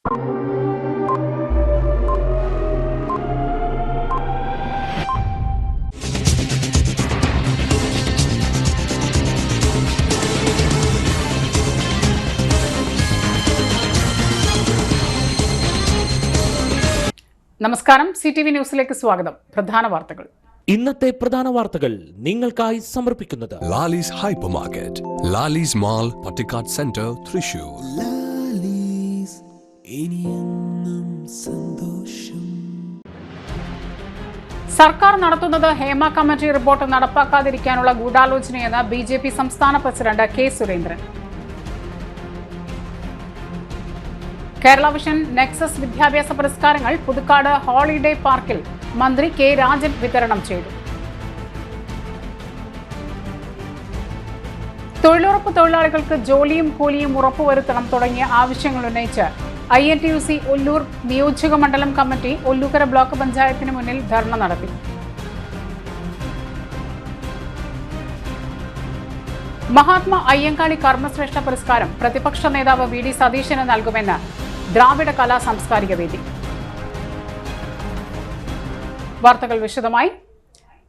നമസ്കാരം, CTV ന്യൂസിലേക്ക് സ്വാഗതം. പ്രധാന വാർത്തകൾ. ഇന്നത്തെ പ്രധാന വാർത്തകൾ നിങ്ങൾക്കായി സമർപ്പിക്കുന്നത് Lalees hyper market, Lalees mall, Pattikkad centre, Thrissur. Lalees ഇനിയെന്നും സന്തോഷം. സർക്കാർ നടത്തുന്നത് ഹേമ കമ്മിറ്റി റിപ്പോർട്ട് നടപ്പാക്കാതിരിക്കാനുള്ള ഗൂഢാലോചനയെന്ന് BJP സംസ്ഥാന president K. Surendran. Kerala vision nexus വിദ്യാഭ്യാസ പുരസ്കാരങ്ങൾ പുതുക്കാട് ഹോളിഡേ പാർക്കിൽ മന്ത്രി K. രാജൻ വിതരണം ചെയ്തു. തൊഴിലുറപ്പ് തൊഴിലാളികൾക്ക് ജോലിയും കൂലിയും ഉറപ്പുവരുത്തണം തുടങ്ങിയ ആവശ്യങ്ങൾ ഉന്നയിച്ച് INTUC ഒല്ലൂർ നിയോജക മണ്ഡലം കമ്മിറ്റി ഒല്ലൂക്കര ബ്ലോക്ക് പഞ്ചായത്തിന് മുന്നിൽ ധർണ നടത്തി. മഹാത്മാ അയ്യങ്കാളി കർമ്മശ്രേഷ്ഠ പുരസ്കാരം പ്രതിപക്ഷ നേതാവ് VD സതീശന് നൽകുമെന്ന് ദ്രാവിഡ കലാ സാംസ്കാരിക വേദി. വാർത്തകൾ വിശദമായി.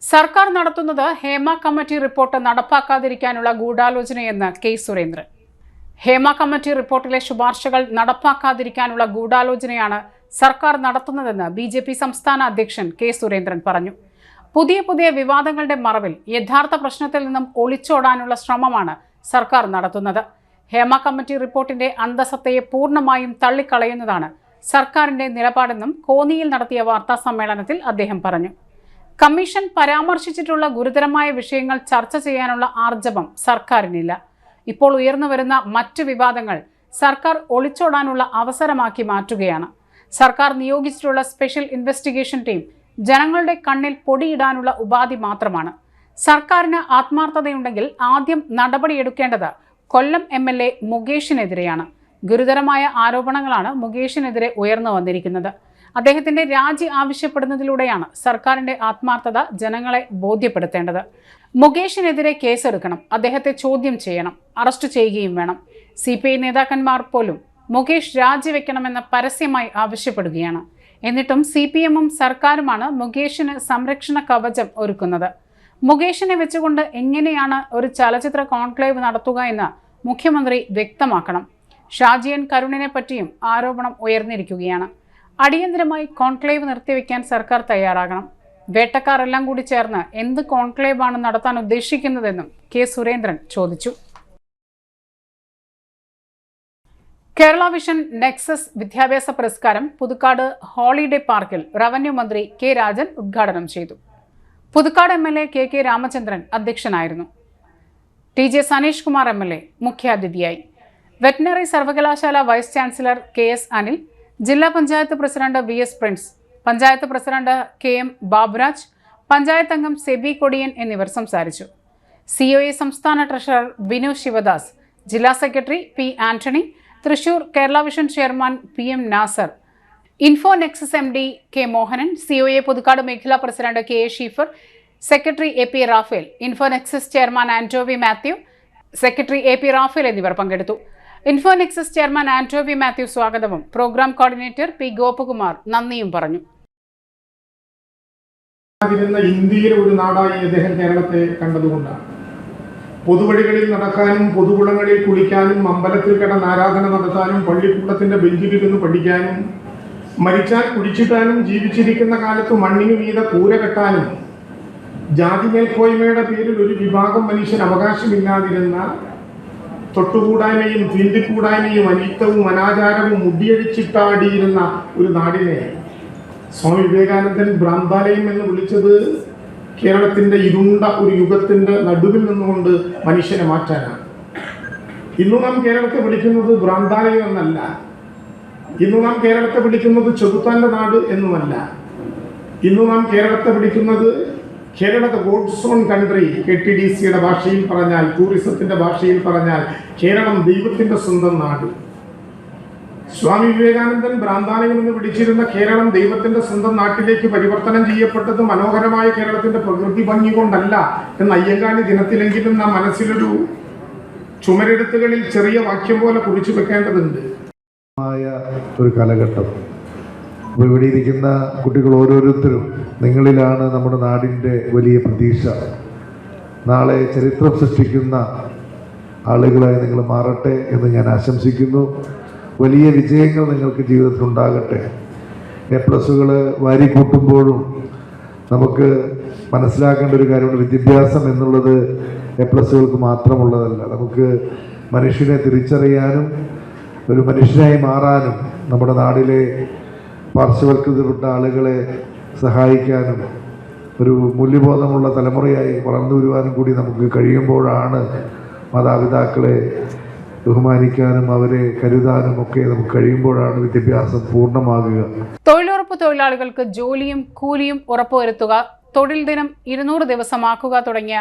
സർക്കാർ നടത്തുന്നത് ഹേമ കമ്മിറ്റി റിപ്പോർട്ട് നടപ്പാക്കാതിരിക്കാനുള്ള ഗൂഢാലോചനയെന്ന് K. സുരേന്ദ്രൻ. ഹേമ കമ്മിറ്റി റിപ്പോർട്ടിലെ ശുപാർശകൾ നടപ്പാക്കാതിരിക്കാനുള്ള ഗൂഢാലോചനയാണ് സർക്കാർ നടത്തുന്നതെന്ന് BJP സംസ്ഥാന അധ്യക്ഷൻ K. സുരേന്ദ്രൻ പറഞ്ഞു. പുതിയ വിവാദങ്ങളുടെ മറവിൽ യഥാർത്ഥ പ്രശ്നത്തിൽ നിന്നും ഒളിച്ചോടാനുള്ള ശ്രമമാണ് സർക്കാർ നടത്തുന്നത്. ഹേമ കമ്മിറ്റി റിപ്പോർട്ടിന്റെ അന്തസത്തയെ പൂർണ്ണമായും തള്ളിക്കളയുന്നതാണ് സർക്കാരിന്റെ നിലപാടെന്നും കോന്നിയിൽ നടത്തിയ വാർത്താ സമ്മേളനത്തിൽ അദ്ദേഹം പറഞ്ഞു. കമ്മീഷൻ പരാമർശിച്ചിട്ടുള്ള ഗുരുതരമായ വിഷയങ്ങൾ ചർച്ച ചെയ്യാനുള്ള ആർജവം സർക്കാരിനില്ല. ഇപ്പോൾ ഉയർന്നുവരുന്ന മറ്റു വിവാദങ്ങൾ സർക്കാർ ഒളിച്ചോടാനുള്ള അവസരമാക്കി മാറ്റുകയാണ്. സർക്കാർ നിയോഗിച്ചിട്ടുള്ള സ്പെഷ്യൽ ഇൻവെസ്റ്റിഗേഷൻ ടീം ജനങ്ങളുടെ കണ്ണിൽ പൊടിയിടാനുള്ള ഉപാധി മാത്രമാണ്. സർക്കാരിന് ആത്മാർത്ഥതയുണ്ടെങ്കിൽ ആദ്യം നടപടിയെടുക്കേണ്ടത് കൊല്ലം MLA മുകേഷിനെതിരെയാണ്. ഗുരുതരമായ ആരോപണങ്ങളാണ് മുകേഷിനെതിരെ ഉയർന്നു വന്നിരിക്കുന്നത്. അദ്ദേഹത്തിന്റെ രാജി ആവശ്യപ്പെടുന്നതിലൂടെയാണ് സർക്കാരിന്റെ ആത്മാർത്ഥത ജനങ്ങളെ ബോധ്യപ്പെടുത്തേണ്ടത്. മുകേഷിനെതിരെ കേസെടുക്കണം, അദ്ദേഹത്തെ ചോദ്യം ചെയ്യണം, അറസ്റ്റ് ചെയ്യുകയും വേണം. CPI നേതാക്കന്മാർ പോലും മുകേഷ് രാജിവെക്കണമെന്ന് പരസ്യമായി ആവശ്യപ്പെടുകയാണ്. എന്നിട്ടും CPM-ഉം സർക്കാരുമാണ് മുകേഷിന് സംരക്ഷണ കവചം ഒരുക്കുന്നത്. മുകേഷിനെ വെച്ചുകൊണ്ട് എങ്ങനെയാണ് ഒരു ചലച്ചിത്ര കോൺക്ലേവ് നടത്തുക എന്ന് മുഖ്യമന്ത്രി വ്യക്തമാക്കണം. ഷാജി N. കരുണിനെ പറ്റിയും ആരോപണം ഉയർന്നിരിക്കുകയാണ്. അടിയന്തരമായി കോൺക്ലേവ് നിർത്തിവെക്കാൻ സർക്കാർ തയ്യാറാകണം. വേട്ടക്കാർ എല്ലാം കൂടി ചേർന്ന് എന്ത് കോൺക്ലേവാണ് നടത്താൻ ഉദ്ദേശിക്കുന്നതെന്നും K. സുരേന്ദ്രൻ ചോദിച്ചു. കേരള വിഷൻ നെക്സസ് വിദ്യാഭ്യാസ പുരസ്കാരം പുതുക്കാട് ഹോളിഡേ പാർക്കിൽ റവന്യൂ മന്ത്രി K. രാജൻ ഉദ്ഘാടനം ചെയ്തു. പുതുക്കാട് MLA KK രാമചന്ദ്രൻ അധ്യക്ഷനായിരുന്നു. TJ സനീഷ് കുമാർ MLA മുഖ്യാതിഥിയായി. വെറ്റിനറി സർവകലാശാല വൈസ് ചാൻസലർ KS അനിൽ, ജില്ലാ panchayat president VS Prince, panchayat president KM Baburaj, panchayat അംഗം സെബി കൊടിയൻ എന്നിവർ സംസാരിച്ചു. COA സംസ്ഥാന ട്രഷറർ വിനു ശിവദാസ്, ജില്ലാ secretary P. Antony, Thrissur Kerala vision chairman PM Nasar, info nexus MD K. Mohanan, COA Puthukkad മേഖലാ president KA Sheefar, secretary AP Raphael, info nexus chairman Antovi Mathew, secretary AP Raphael എന്നിവർ പങ്കെടുത്തു. Info nexus chairman Antovi Mathew സ്വാഗതവും programme coordinator P. Gopakumar നന്ദിയും പറഞ്ഞു. ഇന്ത്യയിലെ ഒരു നാടായി അദ്ദേഹം കേരളത്തെ കണ്ടതുകൊണ്ടാണ്. പൊതുവഴികളിൽ നടക്കാനും പൊതുകുളങ്ങളിൽ കുളിക്കാനും അമ്പലത്തിൽ കിടന്ന് ആരാധന നടത്താനും പള്ളിക്കൂടത്തിന്റെ ബെഞ്ചിലിരുന്ന് പഠിക്കാനും മരിച്ചാൽ കുടിച്ചിട്ടാനും ജീവിച്ചിരിക്കുന്ന കാലത്ത് മണ്ണിനു മീതെ കൂര കെട്ടാനും ജാതി മേൽക്കോയ്മയുടെ പേരിൽ ഒരു വിഭാഗം മനുഷ്യൻ അവകാശമില്ലാതിരുന്ന തൊട്ടുകൂടായ്മയും തീണ്ടിക്കൂടായ്മയും അനിത്തവും അനാചാരവും മുടിയഴിച്ചിട്ടാടിയിരുന്ന ഒരു നാടിനെ സ്വാമി വിവേകാനന്ദൻ ഭ്രാന്താലയം എന്ന് വിളിച്ചത് കേരളത്തിന്റെ ഇരുണ്ട ഒരു യുഗത്തിന്റെ നടുവിൽ നിന്നുകൊണ്ട് മനുഷ്യനെ മാറ്റാനാണ്. ഇന്നു നാം കേരളത്തെ വിളിക്കുന്നത് ഭ്രാന്താലയം എന്നല്ല. ഇന്നു നാം കേരളത്തെ വിളിക്കുന്നത് ചെറുത്താന്റെ നാട് എന്നുമല്ല. ഇന്നു നാം കേരളത്തെ വിളിക്കുന്നത് കേരള ഗോഡ്സ് ഓൺ കൺട്രി, KTDCയുടെ ഭാഷയിൽ പറഞ്ഞാൽ, ടൂറിസത്തിന്റെ ഭാഷയിൽ പറഞ്ഞാൽ കേരളം ദൈവത്തിന്റെ സ്വന്തം നാട്. സ്വാമി വിവേകാനന്ദൻ ഭ്രാന്താലയം എന്ന് വിളിച്ചിരുന്ന കേരളം ദൈവത്തിന്റെ സ്വന്തം നാട്ടിലേക്ക് പരിവർത്തനം ചെയ്യപ്പെട്ടത് മനോഹരമായ കേരളത്തിന്റെ പ്രകൃതി ഭംഗി കൊണ്ടല്ല എന്ന് അയ്യങ്കാളി ദിനത്തിലെങ്കിലും നാം മനസ്സിലൊരു ചുമരെഴുത്തുകളിൽ ചെറിയ വാക്യം പോലെ കുറിച്ചു വെക്കേണ്ടതുണ്ട്. ഒരു കാലഘട്ടം. അപ്പോൾ ഇവിടെ ഇരിക്കുന്ന കുട്ടികൾ ഓരോരുത്തരും നിങ്ങളിലാണ് നമ്മുടെ നാടിൻ്റെ വലിയ പ്രതീക്ഷ. നാളെ ചരിത്രം സൃഷ്ടിക്കുന്ന ആളുകളായി നിങ്ങൾ മാറട്ടെ എന്ന് ഞാൻ ആശംസിക്കുന്നു. വലിയ വിജയങ്ങൾ നിങ്ങൾക്ക് ജീവിതത്തിൽ ഉണ്ടാകട്ടെ. എ+കൾ വാരിക്കൂട്ടുമ്പോഴും നമുക്ക് മനസ്സിലാക്കേണ്ട ഒരു കാര്യമുണ്ട്, വിദ്യാഭ്യാസം എന്നുള്ളത് എ+കൾക്ക് മാത്രമുള്ളതല്ല. നമുക്ക് മനുഷ്യനെ തിരിച്ചറിയാനും ഒരു മനുഷ്യനായി മാറാനും നമ്മുടെ നാടിലെ പാർശ്വവൽക്കൃതപ്പെട്ട ആളുകളെ സഹായിക്കാനും ഒരു മൂല്യബോധമുള്ള തലമുറയായി വളർന്നു വരുവാനും കൂടി നമുക്ക് കഴിയുമ്പോഴാണ് മാതാപിതാക്കളെ ബഹുമാനിക്കാനും അവരെ കരുതാനും ഒക്കെ നമുക്ക് കഴിയുമ്പോഴാണ് വിദ്യാഭ്യാസം പൂർണ്ണമാകുക. തൊഴിലുറപ്പ് തൊഴിലാളികൾക്ക് ജോലിയും കൂലിയും ഉറപ്പുവരുത്തുക, തൊഴിൽ ദിനം 200 ദിവസമാക്കുക തുടങ്ങിയ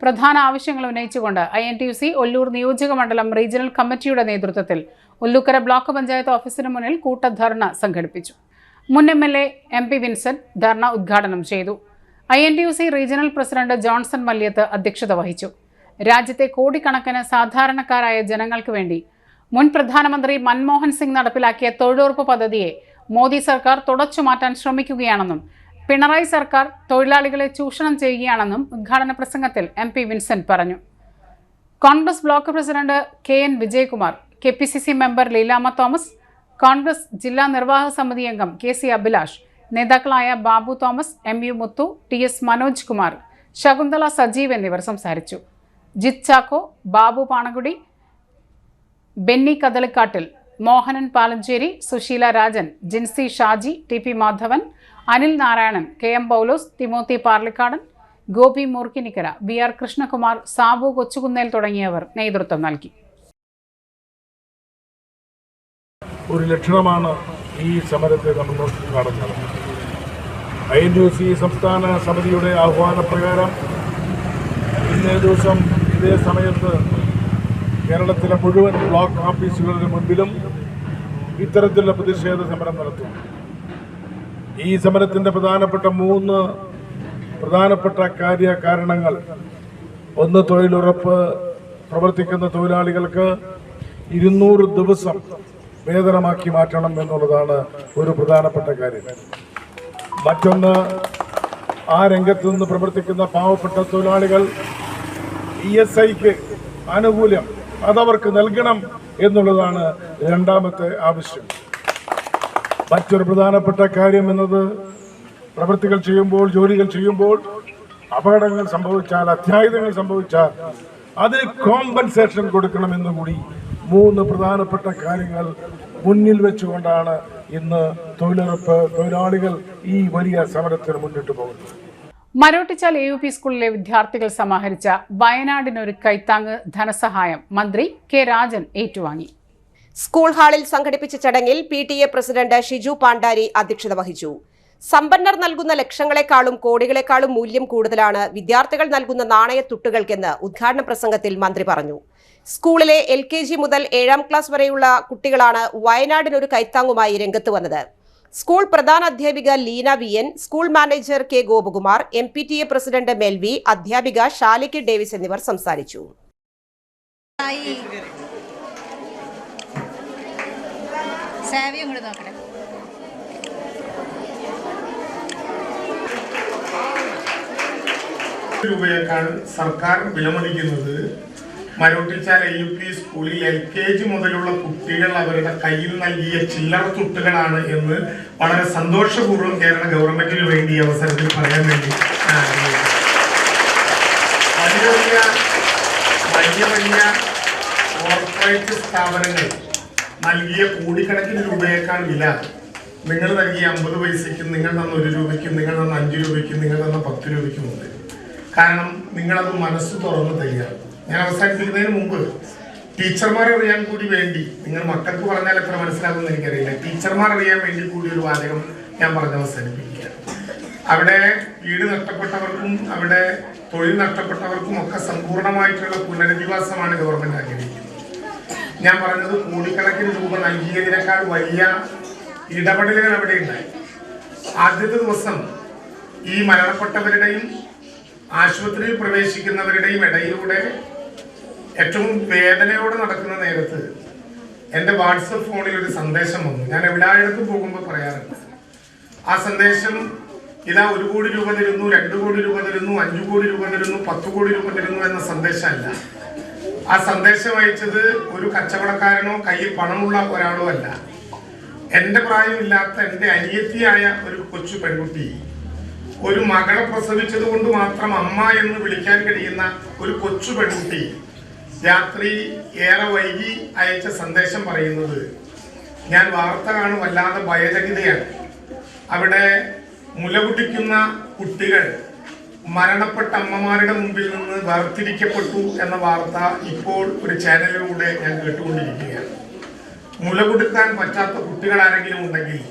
പ്രധാന ആവശ്യങ്ങൾ ഉന്നയിച്ചുകൊണ്ട് INTUC ഒല്ലൂർ നിയോജക മണ്ഡലം റീജിയണൽ കമ്മിറ്റിയുടെ നേതൃത്വത്തിൽ ഒല്ലൂക്കര ബ്ലോക്ക് പഞ്ചായത്ത് ഓഫീസിന് മുന്നിൽ കൂട്ടധർണ സംഘടിപ്പിച്ചു. മുൻ MLA MP വിൻസെന്റ് ധർണ ഉദ്ഘാടനം ചെയ്തു. INTUC റീജിയണൽ പ്രസിഡന്റ് ജോൺസൺ മല്യത്ത് അധ്യക്ഷത വഹിച്ചു. രാജ്യത്തെ കോടിക്കണക്കിന് സാധാരണക്കാരായ ജനങ്ങൾക്ക് വേണ്ടി മുൻ പ്രധാനമന്ത്രി മൻമോഹൻ സിംഗ് നടപ്പിലാക്കിയ തൊഴിലുറപ്പ് പദ്ധതിയെ മോദി സർക്കാർ തുടച്ചു മാറ്റാൻ ശ്രമിക്കുകയാണെന്നും പിണറായി സർക്കാർ തൊഴിലാളികളെ ചൂഷണം ചെയ്യുകയാണെന്നും ഉദ്ഘാടന പ്രസംഗത്തിൽ MP വിൻസെന്റ് പറഞ്ഞു. Congress block president KN Vijayakumar, KPCC member Leelamma Thomas, Congress ജില്ലാ നിർവാഹക സമിതി അംഗം KC അഭിലാഷ്, നേതാക്കളായ ബാബു തോമസ്, MU മുത്തു, TS മനോജ് കുമാർ, ശകുന്തള സജീവ് എന്നിവർ സംസാരിച്ചു. ജിത് ചാക്കോ, ബാബു പാണകുടി, ബെന്നി കദളിക്കാട്ടിൽ, മോഹനൻ പാലഞ്ചേരി, സുശീല രാജൻ, ജിൻസി ഷാജി, TP മാധവൻ, അനിൽ നാരായണൻ, KM പൗലോസ്, തിമോത്തി പാർലിക്കാടൻ, ഗോപി മൂർക്കിനിക്കര, BR കൃഷ്ണകുമാർ, സാബു കൊച്ചുകുന്നേൽ തുടങ്ങിയവർ നേതൃത്വം നൽകി. ഒരു ലക്ഷണമാണ് ഈ സമരത്തെ നമ്മൾ കാണുന്നത്. INTUC സംസ്ഥാന സമിതിയുടെ ആഹ്വാനപ്രകാരം ഇന്നേ ദിവസം ഇതേ സമയത്ത് കേരളത്തിലെ മുഴുവൻ ബ്ലോക്ക് ഓഫീസുകളുടെ മുൻപിലും ഇത്തരത്തിലുള്ള പ്രതിഷേധ സമരം നടത്തും. ഈ സമരത്തിൻ്റെ പ്രധാനപ്പെട്ട കാരണങ്ങൾ: ഒന്ന്, തൊഴിലുറപ്പ് പ്രവർത്തിക്കുന്ന തൊഴിലാളികൾക്ക് 200 ദിവസം വേതനമാക്കി മാറ്റണം എന്നുള്ളതാണ് ഒരു പ്രധാനപ്പെട്ട കാര്യം. മറ്റൊന്ന്, ആ രംഗത്ത് നിന്ന് പ്രവർത്തിക്കുന്ന പാവപ്പെട്ട തൊഴിലാളികൾ ESIക്ക് ആനുകൂല്യം അതവർക്ക് നൽകണം എന്നുള്ളതാണ് രണ്ടാമത്തെ ആവശ്യം. മറ്റൊരു പ്രധാനപ്പെട്ട കാര്യം എന്നത് പ്രവൃത്തികൾ ചെയ്യുമ്പോൾ, ജോലികൾ ചെയ്യുമ്പോൾ അപകടങ്ങൾ സംഭവിച്ചാൽ, അത്യാഹിതങ്ങൾ സംഭവിച്ചാൽ അതിന് കോമ്പൻസേഷൻ കൊടുക്കണമെന്ന് കൂടി 3 പ്രധാനപ്പെട്ട കാര്യങ്ങൾ മുന്നിൽ വെച്ചുകൊണ്ടാണ് ഇന്ന് തൊഴിലുറപ്പ് തൊഴിലാളികൾ ഈ വലിയ സമരത്തിന് മുന്നിട്ട് പോകുന്നത്. മരോട്ടിച്ചാൽ AUP സ്കൂളിലെ വിദ്യാർത്ഥികൾ സമാഹരിച്ച വയനാടിനൊരു കൈത്താങ്ങ് ധനസഹായം മന്ത്രി K രാജൻ ഏറ്റുവാങ്ങി. സ്കൂൾ ഹാളിൽ സംഘടിപ്പിച്ച ചടങ്ങിൽ PTA പ്രസിഡന്റ് ഷിജു പാണ്ഡാരി അധ്യക്ഷത വഹിച്ചു. സമ്പന്നർ നൽകുന്ന ലക്ഷങ്ങളെക്കാളും കോടികളെക്കാളും മൂല്യം കൂടുതലാണ് വിദ്യാർത്ഥികൾ നൽകുന്ന നാണയത്തുട്ടുകൾക്കെന്ന് ഉദ്ഘാടന പ്രസംഗത്തിൽ മന്ത്രി പറഞ്ഞു. സ്കൂളിലെ LKG മുതൽ 7ാം ക്ലാസ് വരെയുള്ള കുട്ടികളാണ് വയനാടിനൊരു കൈത്താങ്ങുമായി രംഗത്ത് വന്നത്. സ്കൂൾ പ്രധാന അധ്യാപിക Leena VN, school manager K Gopakumar, MPTA president Melvy, അധ്യാപിക ഷാലിക്ക് ഡേവിസ് എന്നിവർ സംസാരിച്ചു. രൂപയേക്കാൾ സർക്കാർ വിലമതിക്കുന്നത് മരോട്ടിച്ചാൽ AUP സ്കൂളിൽ LKG മുതലുള്ള കുട്ടികൾ അവരുടെ കയ്യിൽ നൽകിയ ചില്ലറ തുട്ടുകളാണ് എന്ന് വളരെ സന്തോഷപൂർവ്വം കേരള ഗവൺമെന്റിന് വേണ്ടി ഈ അവസരത്തിൽ പറയാൻ വേണ്ടി വലിയ കോർപ്പറേറ്റ് സ്ഥാപനങ്ങൾ നൽകിയ കോടിക്കണക്കിന് രൂപയേക്കാൾ വില നിങ്ങൾ നൽകിയ 50 പൈസയ്ക്കും, നിങ്ങൾ തന്ന 1 രൂപയ്ക്കും, നിങ്ങൾ തന്ന 5 രൂപയ്ക്കും, നിങ്ങൾ തന്ന 10 രൂപയ്ക്കും ഉണ്ട്. കാരണം നിങ്ങളത് മനസ്സ് തുറന്ന് തരികയാണ്. ഞാൻ അവസാനിപ്പിക്കുന്നതിന് മുമ്പ് ടീച്ചർമാർ അറിയാൻ കൂടി വേണ്ടി, നിങ്ങൾ മക്കൾക്ക് പറഞ്ഞാൽ എത്ര മനസ്സിലാകുമെന്ന് എനിക്കറിയില്ല, ടീച്ചർമാർ അറിയാൻ വേണ്ടി കൂടി ഒരു വാചകം ഞാൻ പറഞ്ഞ് അവസാനിപ്പിക്കുക. അവിടെ വീട് നഷ്ടപ്പെട്ടവർക്കും അവിടെ തൊഴിൽ നഷ്ടപ്പെട്ടവർക്കും ഒക്കെ സമ്പൂർണ്ണമായിട്ടുള്ള പുനരധിവാസമാണ് ഗവൺമെന്റ് ആഗ്രഹിക്കുന്നത്. ഞാൻ പറഞ്ഞത് കോടിക്കണക്കിന് രൂപ നൽകിയതിനേക്കാൾ വലിയ ഇടപെടലുകൾ അവിടെ ഉണ്ടായി. ആദ്യത്തെ ദിവസം ഈ മരണപ്പെട്ടവരുടെയും ആശുപത്രിയിൽ പ്രവേശിക്കുന്നവരുടെയും ഇടയിലൂടെ ഏറ്റവും വേദനയോടെ നടക്കുന്ന നേരത്ത് എൻ്റെ വാട്സപ്പ് ഫോണിൽ ഒരു സന്ദേശം വന്നു. ഞാൻ എല്ലായിടത്തും പോകുമ്പോൾ പറയാറുണ്ട്. ആ സന്ദേശം ഇതാ 1 കോടി രൂപ തരുന്നു, 2 കോടി രൂപ തരുന്നു, 5 കോടി രൂപ തരുന്നു, 10 കോടി രൂപ തരുന്നു എന്ന സന്ദേശമല്ല. ആ സന്ദേശം അയച്ചത് ഒരു കച്ചവടക്കാരനോ കയ്യിൽ പണമുള്ള ഒരാളോ അല്ല. എൻ്റെ പ്രായമില്ലാത്ത എൻ്റെ അനിയത്തിയായ ഒരു കൊച്ചു പെൺകുട്ടി, ഒരു മകളെ പ്രസവിച്ചത് കൊണ്ട് മാത്രം അമ്മ എന്ന് വിളിക്കാൻ കഴിയുന്ന ഒരു കൊച്ചു പെൺകുട്ടി രാത്രി ഏറെ വൈകി അയച്ച സന്ദേശം പറയുന്നത്, ഞാൻ വാർത്ത കാണും വല്ലാതെ ഭയചകിതയാണ്. അവിടെ മുലകുടിക്കുന്ന കുട്ടികൾ മരണപ്പെട്ട അമ്മമാരുടെ മുമ്പിൽ നിന്ന് വേർതിരിക്കപ്പെട്ടു എന്ന വാർത്ത ഇപ്പോൾ ഒരു ചാനലിലൂടെ ഞാൻ കേട്ടുകൊണ്ടിരിക്കുകയാണ്. മുലകുടുക്കാൻ പറ്റാത്ത കുട്ടികൾ ആരെങ്കിലും ഉണ്ടെങ്കിൽ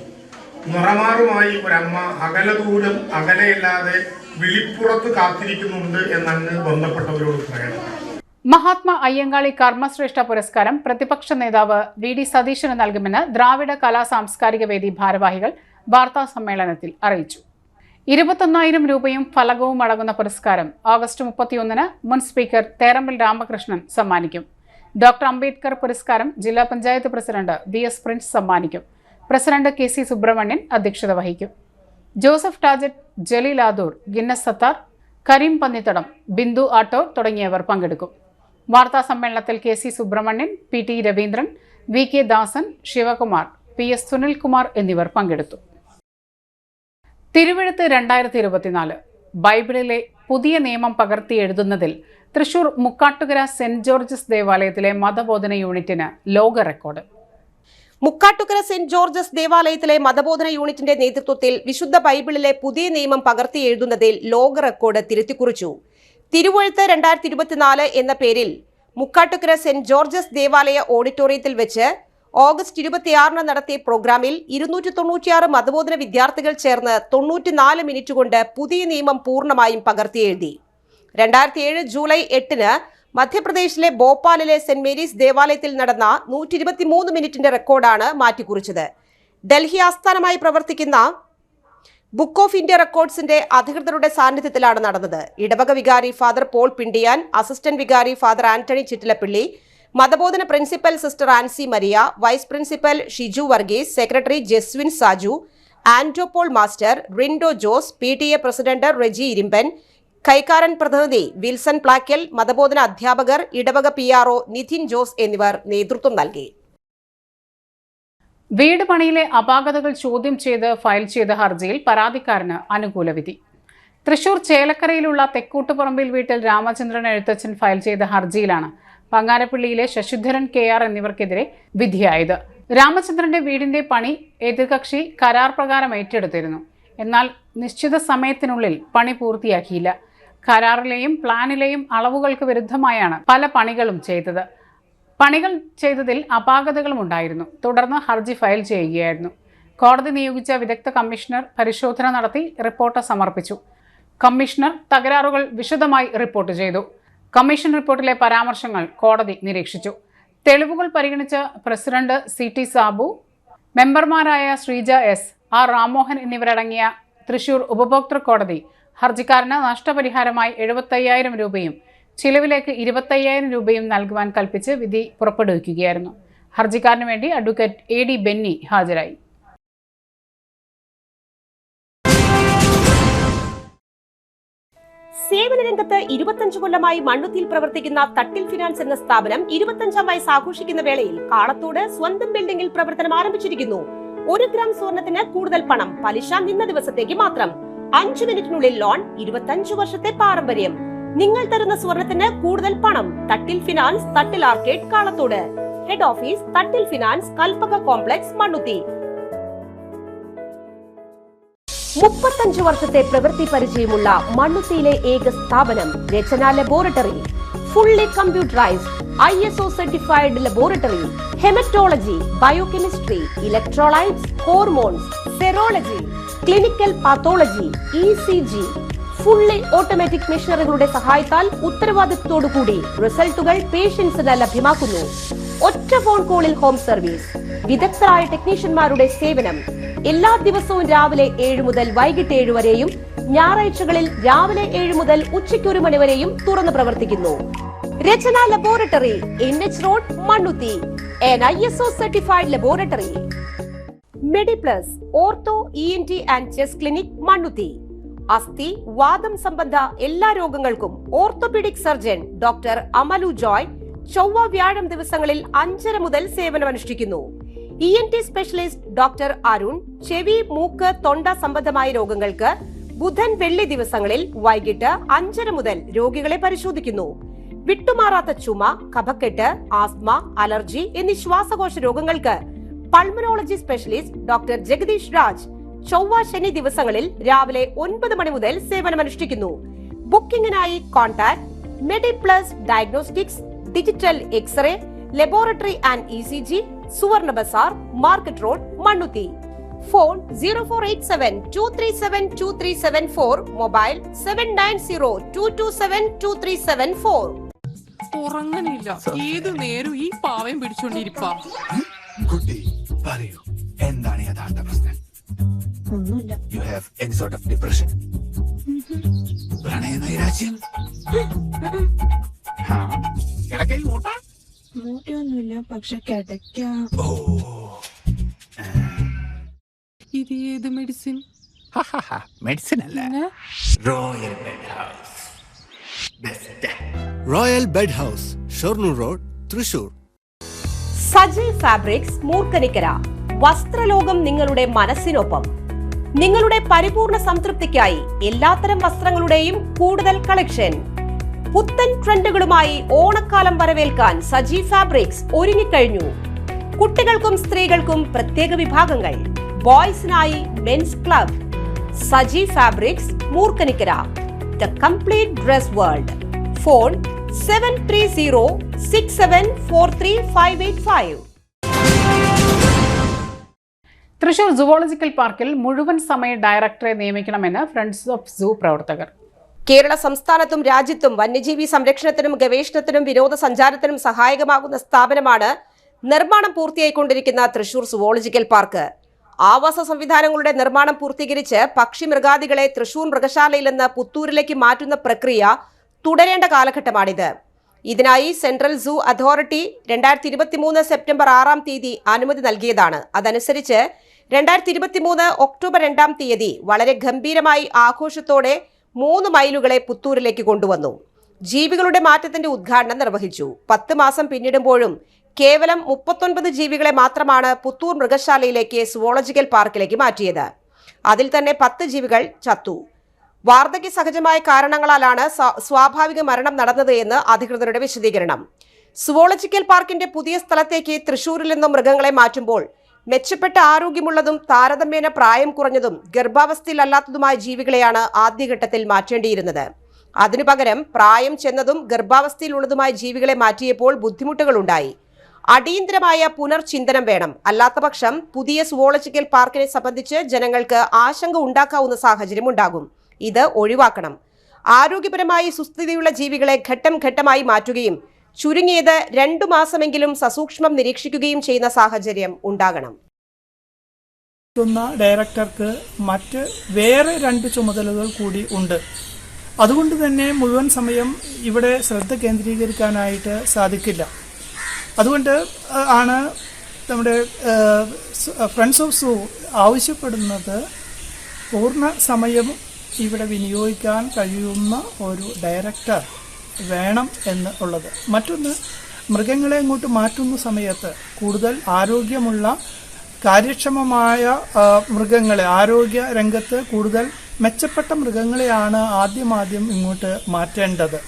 നിറമാറുമായി ഒരമ്മ അകലദൂരം അകലെയല്ലാതെ വിളിപ്പുറത്ത് കാത്തിരിക്കുന്നുണ്ട് എന്നാണ് ബന്ധപ്പെട്ടവരോട് പറയുന്നത്. മഹാത്മാ അയ്യങ്കാളി കർമ്മശ്രേഷ്ഠ പുരസ്കാരം പ്രതിപക്ഷ നേതാവ് VD സതീശന് നൽകുമെന്ന് ദ്രാവിഡ കലാ സാംസ്കാരിക വേദി ഭാരവാഹികൾ വാർത്താ സമ്മേളനത്തിൽ അറിയിച്ചു. 21,000 രൂപയും ഫലകവും അടങ്ങുന്ന പുരസ്കാരം ഓഗസ്റ്റ് 31-ന് മുൻ സ്പീക്കർ തേറമ്പിൽ രാമകൃഷ്ണൻ സമ്മാനിക്കും. ഡോക്ടർ അംബേദ്കർ പുരസ്കാരം ജില്ലാ പഞ്ചായത്ത് പ്രസിഡന്റ് VS പ്രിൻസ് സമ്മാനിക്കും. പ്രസിഡന്റ് KC സുബ്രഹ്മണ്യൻ അധ്യക്ഷത വഹിക്കും. ജോസഫ് ടാജറ്റ്, ജലീൽ ആദൂർ, ഗിന്നസ് സത്താർ, കരീം പന്നിത്തടം, ബിന്ദു ആട്ടോർ തുടങ്ങിയവർ പങ്കെടുക്കും. വാർത്താ സമ്മേളനത്തിൽ KC Subramanian, PT Raveendran, VK ദാസൻ, ശിവകുമാർ, PS സുനിൽകുമാർ എന്നിവർ പങ്കെടുത്തു. തിരുവെഴുത്ത് 2024 ബൈബിളിലെ പുതിയ നിയമം പകർത്തി എഴുതുന്നതിൽ തൃശൂർ മുക്കാട്ടുകര സെന്റ് ജോർജസ് ദേവാലയത്തിലെ മതബോധന യൂണിറ്റിന് ലോക റെക്കോർഡ്. മുക്കാട്ടുകര സെന്റ് ജോർജസ് ദേവാലയത്തിലെ മതബോധന യൂണിറ്റിന്റെ നേതൃത്വത്തിൽ വിശുദ്ധ ബൈബിളിലെ പുതിയ നിയമം പകർത്തി എഴുതുന്നതിൽ ലോക റെക്കോർഡ് തിരുത്തിക്കുറിച്ചു. തിരുവെഴുത്ത് 2024 എന്ന പേരിൽ മുക്കാട്ടുകര സെന്റ് ജോർജസ് ദേവാലയ ഓഡിറ്റോറിയത്തിൽ വെച്ച് ഓഗസ്റ്റ് 26-ന് നടത്തിയ പ്രോഗ്രാമിൽ 296 മതബോധന വിദ്യാർത്ഥികൾ ചേർന്ന് 94 മിനിറ്റ് കൊണ്ട് പുതിയ നിയമം പൂർണ്ണമായും പകർത്തി എഴുതി. 2007 ജൂലൈ 8-ന് മധ്യപ്രദേശിലെ ഭോപ്പാലിലെ സെന്റ് മേരീസ് ദേവാലയത്തിൽ നടന്ന 123 മിനിറ്റിന്റെ റെക്കോർഡാണ് മാറ്റിക്കുറിച്ചത്. ഡൽഹി ആസ്ഥാനമായി പ്രവർത്തിക്കുന്ന ബുക്ക് ഓഫ് ഇന്ത്യ റെക്കോർഡ്സിന്റെ അധികൃതരുടെ സാന്നിധ്യത്തിലാണ് നടന്നത്. ഇടവക വികാരി ഫാദർ പോൾ പിണ്ടിയാൻ, അസിസ്റ്റന്റ് വികാരി ഫാദർ ആന്റണി ചിറ്റിലപ്പിള്ളി, മതബോധന principal sister Ancy Maria, vice principal Shiju Varghese, secretary Jeswin Saju, Ando Paul master, Rindo Jose, PTA president Reji Irimban, കൈക്കാരൻ പ്രതിനിധി വിൽസൺ പ്ലാക്കൽ, മതബോധന അധ്യാപകർ, ഇടവക PRO നിധിൻ ജോസ് എന്നിവർ നേതൃത്വം നൽകി. വീട് പണിയിലെ അപാകതകൾ ചോദ്യം ചെയ്ത് ഫയൽ ചെയ്ത ഹർജിയിൽ പരാതിക്കാരന് അനുകൂല വിധി. തൃശൂർ ചേലക്കരയിലുള്ള തെക്കൂട്ടുപറമ്പിൽ വീട്ടിൽ രാമചന്ദ്രൻ എഴുത്തച്ഛൻ ഫയൽ ചെയ്ത ഹർജിയിലാണ് പങ്ങാരപ്പള്ളിയിലെ ശശിധരൻ KR എന്നിവർക്കെതിരെ വിധിയായത്. രാമചന്ദ്രന്റെ വീടിന്റെ പണി എതിർകക്ഷി കരാർ പ്രകാരം ഏറ്റെടുത്തിരുന്നു. എന്നാൽ നിശ്ചിത സമയത്തിനുള്ളിൽ പണി പൂർത്തിയാക്കിയില്ല. കരാറിലെയും പ്ലാനിലെയും അളവുകൾക്ക് വിരുദ്ധമായാണ് പല പണികളും ചെയ്തത്. പണികൾ ചെയ്തതിൽ അപാകതകളും ഉണ്ടായിരുന്നു. തുടർന്ന് ഹർജി ഫയൽ ചെയ്യുകയായിരുന്നു. കോടതി നിയോഗിച്ച വിദഗ്ധ കമ്മീഷണർ പരിശോധന നടത്തി റിപ്പോർട്ട് സമർപ്പിച്ചു. കമ്മീഷണർ തകരാറുകൾ വിശദമായി റിപ്പോർട്ട് ചെയ്തു. കമ്മീഷൻ റിപ്പോർട്ടിലെ പരാമർശങ്ങൾ കോടതി നിരീക്ഷിച്ചു. തെളിവുകൾ പരിഗണിച്ച പ്രസിഡന്റ് CT സാബു, മെമ്പർമാരായ ശ്രീജ S, R രാമോഹൻ എന്നിവരടങ്ങിയ തൃശൂർ ഉപഭോക്തൃ കോടതി ഹർജിക്കാരന് നഷ്ടപരിഹാരമായി 75,000 രൂപയും ചിലവിലേക്ക് 25,000 രൂപയും നൽകുവാൻ കൽപ്പിച്ച് വിധി പുറപ്പെടുവിക്കുകയായിരുന്നു. ഹർജിക്കാരന് വേണ്ടി അഡ്വക്കേറ്റ് AD ബെന്നി ഹാജരായി. സേവന രംഗത്ത് 25 കൊല്ലമായി മണ്ണുത്തിയിൽ പ്രവർത്തിക്കുന്ന തട്ടിൽ ഫിനാൻസ് എന്ന സ്ഥാപനം 25ാം വയസ്സ് ആഘോഷിക്കുന്ന വേളയിൽ കാളത്തോട് സ്വന്തം ബിൽഡിംഗിൽ പ്രവർത്തനം ആരംഭിച്ചിരിക്കുന്നു. 1 ഗ്രാം സ്വർണത്തിന് കൂടുതൽ പണം, പലിശ നിന്ന ദിവസത്തേക്ക് മാത്രം, 5 മിനിറ്റിനുള്ളിൽ ലോൺ, 25 വർഷത്തെ പാരമ്പര്യം. നിങ്ങൾ തരുന്ന സ്വർണത്തിന് കൂടുതൽ പണം. Thattil finance, Thattil arcade, Kalathode. Head office Thattil finance, Kalpaka complex, Mannuthy. 35 വർഷത്തെ പ്രവൃത്തി പരിചയമുള്ള മണ്ണുത്തിയിലെ ഏക സ്ഥാപനം Rachana laboratory. Fully computerised, ISO certified laboratory. Haematology, biochemistry, electrolytes, hormones, serology, clinical pathology, ECG. Fully automatic മെഷീനറികളുടെ സഹായത്താൽ ഉത്തരവാദിത്വത്തോടുകൂടി റിസൾട്ടുകൾ പേഷ്യൻസിന് ലഭ്യമാക്കുന്നു. ഒറ്റ ഫോൺ കോളിൽ ഹോം സർവീസ്. വിദഗ്ധരായ ടെക്നീഷ്യന്മാരുടെ സേവനം. എല്ലാ ദിവസവും രാവിലെ 7 മുതൽ വൈകിട്ട് 7 വരെയും ഞായറാഴ്ചകളിൽ രാവിലെ 7 മുതൽ ഉച്ചയ്ക്ക് 1 മണി വരെയും തുറന്നു പ്രവർത്തിക്കുന്നു. Rachana laboratory, NH road, Mannuthy. an ISO certified laboratory. MediPlus Ortho ENT and Chest Clinic Mannuthi. അസ്ഥി വാദം സംബന്ധ എല്ലാ രോഗങ്ങൾക്കും ഓർത്തോപീഡിക് സർജൻ ഡോക്ടർ അമലു ജോയ് ചൊവ്വ വ്യാഴം ദിവസങ്ങളിൽ 5:30 മുതൽ സേവനമനുഷ്ഠിക്കുന്നു. ENT സ്പെഷ്യലിസ്റ്റ് ഡോക്ടർ അരുൺ ചെവി മൂക്ക് തൊണ്ട സംബന്ധമായ രോഗങ്ങൾക്ക് ബുധൻ വെള്ളി ദിവസങ്ങളിൽ വൈകിട്ട് 5:30 മുതൽ രോഗികളെ പരിശോധിക്കുന്നു. വിട്ടുമാറാത്ത ചുമ, കഫക്കെട്ട്, ആസ്മ, അലർജി എന്നീ ശ്വാസകോശ രോഗങ്ങൾക്ക് pulmonology specialist doctor Jagadish Raj ചൊവ്വ ശനി ദിവസങ്ങളിൽ രാവിലെ 9 മണി മുതൽ സേവനമനുഷ്ഠിക്കുന്നു. ബുക്കിംഗിനായി contact Mediplus diagnostics, digital x-ray, laboratory and ECG, Suvarna Bazar, market road, Mannuthy. Phone 0487-237-2374, mobile 790227-2374. ഉറങ്ങണില്ല, ഏതു നേരം ഈ പാവം പിടിച്ചോണ്ടിരിപ്പാ. കുട്ടി പറയൂ, എന്താണ് യഥാർത്ഥ പ്രശ്നം? ഒന്നുമില്ല. You have any sort of depression? പ്രണയ നൈരാശ്യം? മൂട്ടയൊന്നുമില്ല, പക്ഷെ കിടക്ക. ഇത് ഏത് മെഡിസിൻ? മെഡിസിൻ അല്ല, royal bed house. Best royal bed house, Shoranur road, Thrissur. Saji fabrics Moorkanikkara. വസ്ത്രലോകം നിങ്ങളുടെ മനസ്സിനൊപ്പം. നിങ്ങളുടെ പരിപൂർണ സംതൃപ്തിക്കായി എല്ലാത്തരം വസ്ത്രങ്ങളുടെയും കൂടുതൽ കളക്ഷൻ. പുത്തൻ ട്രെൻഡുകളുമായി ഓണക്കാലം വരവേൽക്കാൻ സജി ഫാബ്രിക്സ് ഒരുങ്ങിക്കഴിഞ്ഞു. കുട്ടികൾക്കും സ്ത്രീകൾക്കും പ്രത്യേക വിഭാഗങ്ങൾ. ബോയ്സിനായി men's club. Saji fabrics Moorkanikkara, the complete dress world. Phone 7306743585. Thrissur zoological പാർക്കിൽ മുഴുവൻ സമയ ഡയറക്ടറെ നിയമിക്കണമെന്ന് ഫ്രണ്ട്സ് ഓഫ് സൂ പ്രവർത്തകർ. കേരള സംസ്ഥാനത്തും രാജ്യത്തും വന്യജീവി സംരക്ഷണത്തിനും ഗവേഷണത്തിനും വിനോദസഞ്ചാരത്തിനും സഹായകമാകുന്ന സ്ഥാപനമാണ് നിർമ്മാണം പൂർത്തിയായിക്കൊണ്ടിരിക്കുന്ന തൃശൂർ സുവോളജിക്കൽ പാർക്ക്. ആവാസ സംവിധാനങ്ങളുടെ നിർമ്മാണം പൂർത്തീകരിച്ച് പക്ഷി മൃഗാദികളെ തൃശൂർ മൃഗശാലയിൽ നിന്ന് പുത്തൂരിലേക്ക് മാറ്റുന്ന പ്രക്രിയ തുടരേണ്ട കാലഘട്ടമാണിത്. ഇതിനായി സെൻട്രൽ സൂ അതോറിറ്റി 2023 സെപ്റ്റംബർ 6 അനുമതി നൽകിയതാണ്. അതനുസരിച്ച് 2023 ഒക്ടോബർ 2 വളരെ ഗംഭീരമായി ആഘോഷത്തോടെ 3 മയിലുകളെ പുത്തൂരിലേക്ക് കൊണ്ടുവന്നു. ജീവികളുടെ മാറ്റത്തിന്റെ ഉദ്ഘാടനം നിർവഹിച്ചു. 10 മാസം പിന്നിടുമ്പോഴും കേവലം 39 ജീവികളെ മാത്രമാണ് പുത്തൂർ മൃഗശാലയിലേക്ക് സുവോളജിക്കൽ പാർക്കിലേക്ക് മാറ്റിയത്. അതിൽ തന്നെ 10 ജീവികൾ ചത്തു. വാർദ്ധക്യ സഹജമായ കാരണങ്ങളാലാണ് സ്വാഭാവിക മരണം നടന്നത് എന്ന് അധികൃതരുടെ വിശദീകരണം. സുവോളജിക്കൽ പാർക്കിന്റെ പുതിയ സ്ഥലത്തേക്ക് തൃശൂരിൽ നിന്നും മൃഗങ്ങളെ മാറ്റുമ്പോൾ മെച്ചപ്പെട്ട ആരോഗ്യമുള്ളതും താരതമ്യേന പ്രായം കുറഞ്ഞതും ഗർഭാവസ്ഥയിലല്ലാത്തതുമായ ജീവികളെയാണ് ആദ്യഘട്ടത്തിൽ മാറ്റേണ്ടിയിരുന്നത്. അതിനു പകരം പ്രായം ചെന്നതും ഗർഭാവസ്ഥയിലുള്ളതുമായ ജീവികളെ മാറ്റിയപ്പോൾ ബുദ്ധിമുട്ടുകളുണ്ടായി. അടിയന്തരമായ പുനർചിന്തനം വേണം. അല്ലാത്തപക്ഷം പുതിയ സുവോളജിക്കൽ പാർക്കിനെ സംബന്ധിച്ച് ജനങ്ങൾക്ക് ആശങ്ക ഉണ്ടാക്കാവുന്ന സാഹചര്യം ഉണ്ടാകും. ഇത് ഒഴിവാക്കണം. ആരോഗ്യപരമായി സുസ്ഥിതിയുള്ള ജീവികളെ ഘട്ടം ഘട്ടമായി മാറ്റുകയും ചുരുങ്ങിയത് 2 മാസമെങ്കിലും സസൂക്ഷ്മം നിരീക്ഷിക്കുകയും ചെയ്യുന്ന സാഹചര്യം ഉണ്ടാകണം. ഡയറക്ടർക്ക് മറ്റ് വേറെ 2 ചുമതലകൾ കൂടി ഉണ്ട്. അതുകൊണ്ട് തന്നെ മുഴുവൻ സമയം ഇവിടെ ശ്രദ്ധ കേന്ദ്രീകരിക്കാനായിട്ട് സാധിക്കില്ല. അതുകൊണ്ട് ആണ് നമ്മുടെ ഫ്രണ്ട്സ് ഓഫ് സൂ ആവശ്യപ്പെടുന്നത് പൂർണ്ണ സമയം ഇവിടെ വിനിയോഗിക്കാൻ കഴിയുന്ന ഒരു ഡയറക്ടർ വേണം എന്ന് ഉള്ളത്. മറ്റൊന്ന്, മൃഗങ്ങളെ ഇങ്ങോട്ട് മാറ്റുന്ന സമയത്ത് കൂടുതൽ ആരോഗ്യമുള്ള കാര്യക്ഷമമായ മൃഗങ്ങളെ, ആരോഗ്യ രംഗത്ത് കൂടുതൽ മെച്ചപ്പെട്ട മൃഗങ്ങളെയാണ് ആദ്യം ഇങ്ങോട്ട് മാറ്റേണ്ടത്.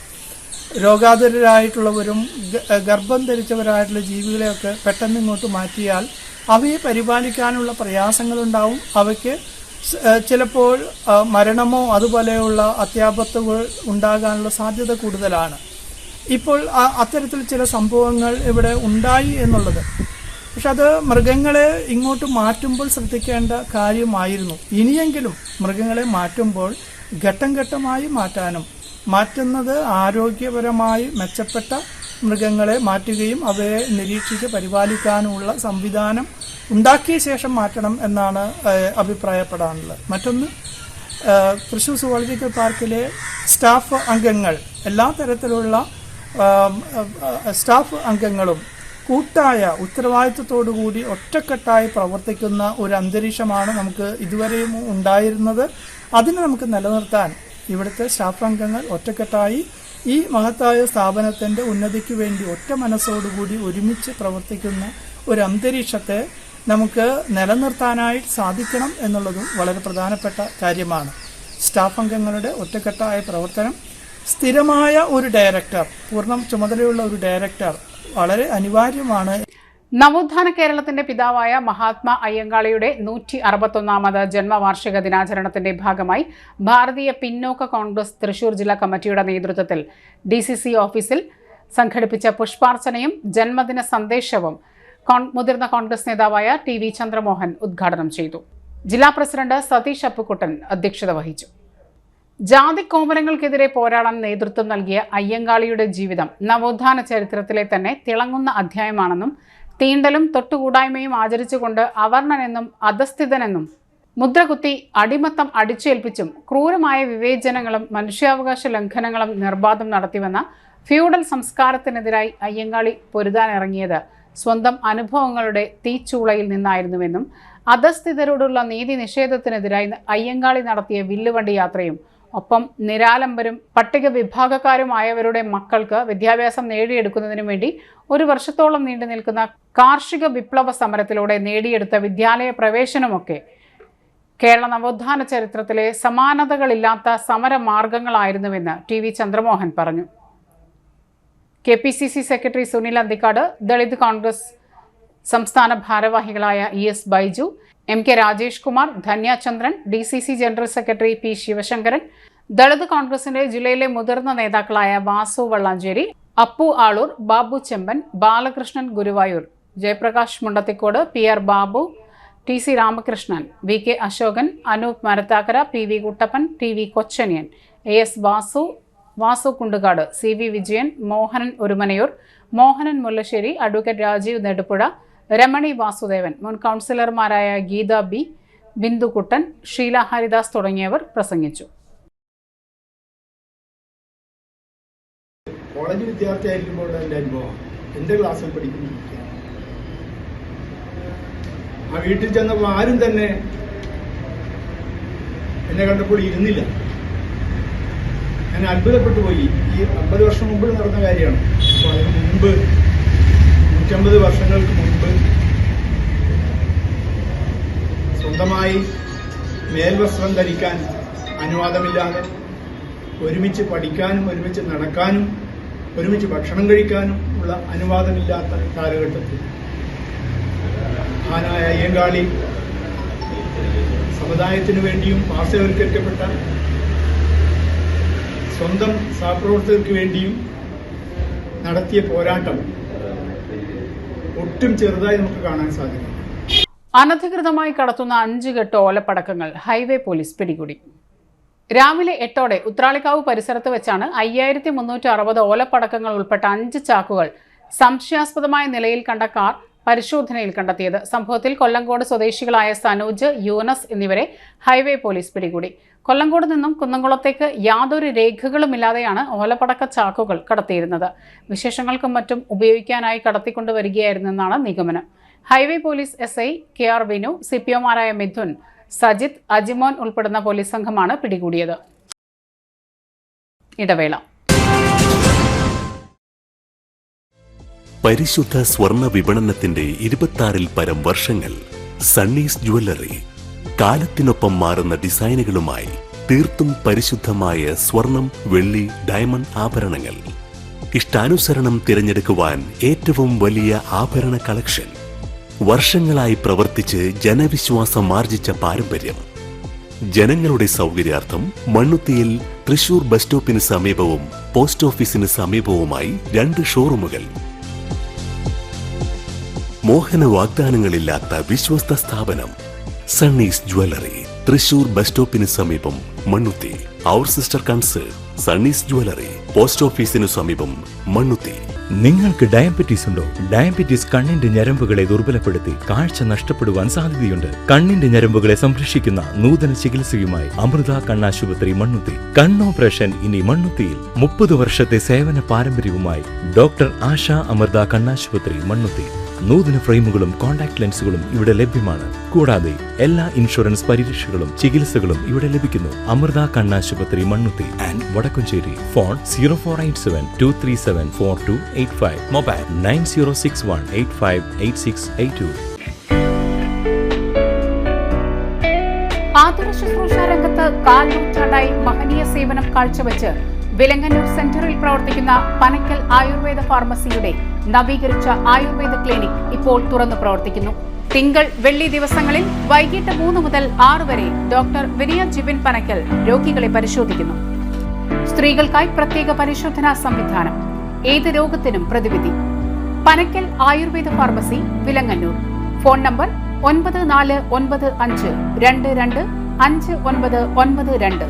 രോഗാതുരരായിട്ടുള്ളവരും ഗർഭം ധരിച്ചവരായിട്ടുള്ള ജീവികളെയൊക്കെ പെട്ടെന്ന് ഇങ്ങോട്ട് മാറ്റിയാൽ അവയെ പരിപാലിക്കാനുള്ള പ്രയാസങ്ങളുണ്ടാവും. അവയ്ക്ക് ചിലപ്പോൾ മരണമോ അതുപോലെയുള്ള അത്യാപത്തുകൾ ഉണ്ടാകാനുള്ള സാധ്യത കൂടുതലാണ്. ഇപ്പോൾ അത്തരത്തിൽ ചില സംഭവങ്ങൾ ഇവിടെ ഉണ്ടായി എന്നുള്ളത്. പക്ഷെ അത് മൃഗങ്ങളെ ഇങ്ങോട്ട് മാറ്റുമ്പോൾ ശ്രദ്ധിക്കേണ്ട കാര്യമായിരുന്നു. ഇനിയെങ്കിലും മൃഗങ്ങളെ മാറ്റുമ്പോൾ ഘട്ടം ഘട്ടമായി മാറ്റുന്നത് ആരോഗ്യപരമായി മെച്ചപ്പെട്ട മൃഗങ്ങളെ മാറ്റുകയും അവയെ നിരീക്ഷിച്ച് പരിപാലിക്കാനുമുള്ള സംവിധാനം ഉണ്ടാക്കിയ ശേഷം മാറ്റണം എന്നാണ് അഭിപ്രായപ്പെടാനുള്ളത്. മറ്റൊന്ന്, തൃശ്ശൂർ സുവോളജിക്കൽ പാർക്കിലെ സ്റ്റാഫ് അംഗങ്ങൾ, എല്ലാ തരത്തിലുള്ള സ്റ്റാഫ് അംഗങ്ങളും കൂട്ടായ ഉത്തരവാദിത്വത്തോടുകൂടി ഒറ്റക്കെട്ടായി പ്രവർത്തിക്കുന്ന ഒരു അന്തരീക്ഷമാണ് നമുക്ക് ഇതുവരെയും ഉണ്ടായിരുന്നത്. അതിനെ നമുക്ക് നിലനിർത്താൻ ഇവിടുത്തെ സ്റ്റാഫ് അംഗങ്ങൾ ഒറ്റക്കെട്ടായി ഈ മഹത്തായ സ്ഥാപനത്തിൻ്റെ ഉന്നതിക്ക് വേണ്ടി ഒറ്റ മനസ്സോടുകൂടി ഒരുമിച്ച് പ്രവർത്തിക്കുന്ന ഒരു അന്തരീക്ഷത്തെ നമുക്ക് നിലനിർത്താനായി സാധിക്കണം എന്നുള്ളതും വളരെ പ്രധാനപ്പെട്ട കാര്യമാണ്. സ്റ്റാഫ് അംഗങ്ങളുടെ ഒറ്റക്കെട്ടായ പ്രവർത്തനം, സ്ഥിരമായ ഒരു ഡയറക്ടർ, പൂർണ്ണ ചുമതലയുള്ള ഒരു ഡയറക്ടർ വളരെ അനിവാര്യമാണ്. നവോത്ഥാന കേരളത്തിന്റെ പിതാവായ മഹാത്മാ അയ്യങ്കാളിയുടെ 161ാമത് ജന്മവാർഷിക ദിനാചരണത്തിന്റെ ഭാഗമായി ഭാരതീയ പിന്നോക്ക കോൺഗ്രസ് തൃശൂർ ജില്ലാ കമ്മിറ്റിയുടെ നേതൃത്വത്തിൽ DCC ഓഫീസിൽ സംഘടിപ്പിച്ച പുഷ്പാർച്ചനയും ജന്മദിന സന്ദേശവും മുതിർന്ന കോൺഗ്രസ് നേതാവായ TV ചന്ദ്രമോഹൻ ഉദ്ഘാടനം ചെയ്തു. ജില്ലാ പ്രസിഡന്റ് സതീഷ് അപ്പുക്കുട്ടൻ അധ്യക്ഷത വഹിച്ചു. ജാതി കോമരങ്ങൾക്കെതിരെ പോരാടാൻ നേതൃത്വം നൽകിയ അയ്യങ്കാളിയുടെ ജീവിതം നവോത്ഥാന ചരിത്രത്തിലെ തന്നെ തിളങ്ങുന്ന അധ്യായമാണെന്നും തീണ്ടലും തൊട്ടുകൂടായ്മയും ആചരിച്ചുകൊണ്ട് അവർണനെന്നും അധസ്ഥിതനെന്നും മുദ്രകുത്തി അടിമത്തം അടിച്ചേൽപ്പിച്ചും ക്രൂരമായ വിവേചനങ്ങളും മനുഷ്യാവകാശ ലംഘനങ്ങളും നിർബാധം നടത്തിവന്ന ഫ്യൂഡൽ സംസ്കാരത്തിനെതിരായി അയ്യങ്കാളി പൊരുതാനിറങ്ങിയത് സ്വന്തം അനുഭവങ്ങളുടെ തീച്ചൂളയിൽ നിന്നായിരുന്നുവെന്നും അധസ്ഥിതരോടുള്ള നീതി നിഷേധത്തിനെതിരായി അയ്യങ്കാളി നടത്തിയ വില്ലുവണ്ടി യാത്രയും ഒപ്പം നിരാലംബരും പട്ടിക വിഭാഗക്കാരുമായവരുടെ മക്കൾക്ക് വിദ്യാഭ്യാസം നേടിയെടുക്കുന്നതിനു വേണ്ടി 1 വർഷത്തോളം നീണ്ടു നിൽക്കുന്ന കാർഷിക വിപ്ലവ സമരത്തിലൂടെ നേടിയെടുത്ത വിദ്യാലയ പ്രവേശനമൊക്കെ കേരള നവോത്ഥാന ചരിത്രത്തിലെ സമാനതകളില്ലാത്ത സമരമാർഗങ്ങളായിരുന്നുവെന്ന് TV ചന്ദ്രമോഹൻ പറഞ്ഞു. KPCC സെക്രട്ടറി സുനിൽ അന്തിക്കാട്, ദളിത് കോൺഗ്രസ് സംസ്ഥാന ഭാരവാഹികളായ ES Baiju, MK Rajesh Kumar, Dhanya Chandran, DCC general secretary P Sivasankaran, Dalit കോൺഗ്രസിന്റെ ജില്ലയിലെ മുതിർന്ന നേതാക്കളായ Vasu Valanchery, Appu Aloor, Babu Chemban, Balakrishnan Guruvayur, Jayaprakash Mundathikode, PR Babu, TC Ramakrishnan, VK Ashokan, Anoop Marathakkara, PV Kuttappan, TV Kochaniyan, AS Vasu Kundukad, CV Vijayan, Mohanan Orumanayur, Mohanan Mullassery, advocate Rajeev Nedupuzha, Ramani Vasudevan, മുൻ കൗൺസിലർമാരായ ഗീത B, ബിന്ദുകുട്ടൻ, ഷീല ഹരിദാസ് തുടങ്ങിയവർ പ്രസംഗിച്ചു. കോളേജ് വിദ്യാർത്ഥിയായിരിക്കുമ്പോൾ എൻ്റെ അനുഭവം, എൻ്റെ ക്ലാസ്സിൽ പഠിക്കുന്ന ആ വീട്ടിൽ ചെന്നപ്പോൾ ആരും തന്നെ എന്നെ കണ്ടപ്പോൾ ഇരുന്നില്ല. ഞാൻ അത്ഭുതപ്പെട്ടു പോയി. ഈ 50 വർഷം മുമ്പ് നടന്ന കാര്യമാണ്. അപ്പോൾ അതിന് മുമ്പ് 150 വർഷങ്ങൾക്ക് മുമ്പ് സ്വന്തമായി മേൽവസ്ത്രം ധരിക്കാൻ അനുവാദമില്ലാതെ ഒരുമിച്ച് പഠിക്കാനും ഒരുമിച്ച് നടക്കാനും ഒരുമിച്ച് ഭക്ഷണം കഴിക്കാനും ഉള്ള അനുവാദമില്ലാത്ത കാലഘട്ടത്തിൽ മഹാനായ അയ്യങ്കാളി സമുദായത്തിനു വേണ്ടിയും പാർശ്വവൽക്കരിക്കപ്പെട്ട സ്വന്തം സഹപ്രവർത്തകർക്ക് വേണ്ടിയും നടത്തിയ പോരാട്ടം ഒട്ടും ചെറുതായി നമുക്ക് കാണാൻ സാധിക്കും. അനധികൃതമായി കടത്തുന്ന 5 കെട്ട് ഓലപ്പടക്കങ്ങൾ ഹൈവേ പോലീസ് പിടികൂടി. രാവിലെ 8ഓടെ ഉത്രാളിക്കാവ് പരിസരത്ത് വെച്ചാണ് 5360 ഓലപ്പടക്കങ്ങൾ ഉൾപ്പെട്ട 5 ചാക്കുകൾ സംശയാസ്പദമായ നിലയിൽ കണ്ട കാർ പരിശോധനയിൽ കണ്ടെത്തിയത്. സംഭവത്തിൽ കൊല്ലങ്കോട് സ്വദേശികളായ സനൂജ്, യൂനസ് എന്നിവരെ ഹൈവേ പോലീസ് പിടികൂടി. കൊല്ലങ്കോട് നിന്നും കുന്നംകുളത്തേക്ക് യാതൊരു രേഖകളുമില്ലാതെയാണ് ഓലപ്പടക്ക ചാക്കുകൾ കടത്തിയിരുന്നത്. വിശേഷങ്ങൾക്കും മറ്റും ഉപയോഗിക്കാനായി കടത്തിക്കൊണ്ടുവരികയായിരുന്നെന്നാണ് നിഗമനം. Highway police SI KR Vinu, CPOമാരായ മിഥുൻ, സജിത്, അജിമോൻ ഉൾപ്പെടുന്ന പോലീസ് സംഘമാണ് പിടികൂടിയത്. ഇടവേള. പരിശുദ്ധ സ്വർണ്ണ വിപണനത്തിന്റെ 26-ൽ പരം വർഷങ്ങൾ. സണ്ണീസ് ജ്വല്ലറി കാലത്തിനൊപ്പം മാറുന്ന ഡിസൈനുകളുമായി തീർത്തും പരിശുദ്ധമായ സ്വർണം, വെള്ളി, ഡയമണ്ട് ആഭരണങ്ങൾ. ഇഷ്ടാനുസരണം തിരഞ്ഞെടുക്കുവാൻ ഏറ്റവും വലിയ ആഭരണ കളക്ഷൻ. വർഷങ്ങളായി പ്രവർത്തിച്ച് ജനവിശ്വാസം ആർജിച്ച പാരമ്പര്യം. ജനങ്ങളുടെ സൗകര്യാർത്ഥം മണ്ണുത്തിയിൽ തൃശൂർ ബസ് സ്റ്റോപ്പിന് സമീപവും പോസ്റ്റ് ഓഫീസിന് സമീപവുമായി 2 ഷോറൂമുകൾ. മോഹന വാഗ്ദാനങ്ങളില്ലാത്ത വിശ്വസ്ത സ്ഥാപനം സണ്ണീസ് ജ്വല്ലറി, തൃശൂർ ബസ് സ്റ്റോപ്പിന് സമീപം മണ്ണുത്തി. അവർ സിസ്റ്റർ കൺസേൺ സണ്ണീസ് ജ്വല്ലറി, പോസ്റ്റ് ഓഫീസിനു സമീപം മണ്ണുത്തി. നിങ്ങൾക്ക് ഡയബറ്റീസ് ഉണ്ടോ? ഡയബറ്റീസ് കണ്ണിന്റെ ഞരമ്പുകളെ ദുർബലപ്പെടുത്തി കാഴ്ച നഷ്ടപ്പെടുവാൻ സാധ്യതയുണ്ട്. കണ്ണിന്റെ ഞരമ്പുകളെ സംരക്ഷിക്കുന്ന നൂതന ചികിത്സയുമായി അമൃത കണ്ണാശുപത്രി മണ്ണുത്തി. കണ്ണോപ്പറേഷൻ ഇനി മണ്ണുത്തിയിൽ. 30 വർഷത്തെ സേവന പാരമ്പര്യവുമായി ഡോക്ടർ ആശ അമൃത കണ്ണാശുപത്രി മണ്ണുത്തി. നൂതന ഫ്രെയിമുകളും കോൺടാക്ട് ലെൻസുകളും ഇവിടെ ലഭ്യമാണ്. കൂടാതെ എല്ലാ ഇൻഷുറൻസ് പരിരക്ഷകളും ചികിത്സകളും ഇവിടെ ലഭിക്കുന്നു. അമൃത കണ്ണാശുപത്രി Mannuthy and Vadakkumchery. Phone 0487237485. Mobile 9061858682. ആതുര ശുശ്രൂഷ രംഗത്ത് കാൽനൂറ്റാണ്ടായി മഹനീയ സേവനം കാഴ്ചവെച്ച് വിലങ്ങന്നൂർ സെന്ററിൽ പ്രവർത്തിക്കുന്ന പനക്കൽ ആയുർവേദ ഫാർമസിയുടെ നവീകരിച്ച ആയുർവേദ ക്ലിനിക് ഇപ്പോൾ തുറന്നു പ്രവർത്തിക്കുന്നു. തിങ്കൾ വെള്ളി ദിവസങ്ങളിൽ വൈകിട്ട് 3 മുതൽ 6 വരെ ഡോക്ടർ വിനയ ജിബിൻ പനക്കൽ രോഗികളെ പരിശോധിക്കുന്നു. സ്ത്രീകൾക്കായി പ്രത്യേക പരിശോധനാ സംവിധാനം. ഏത് രോഗത്തിനും പ്രതിവിധി. Panakkal Ayurveda pharmacy, Vilangannur. Phone number 9495225992.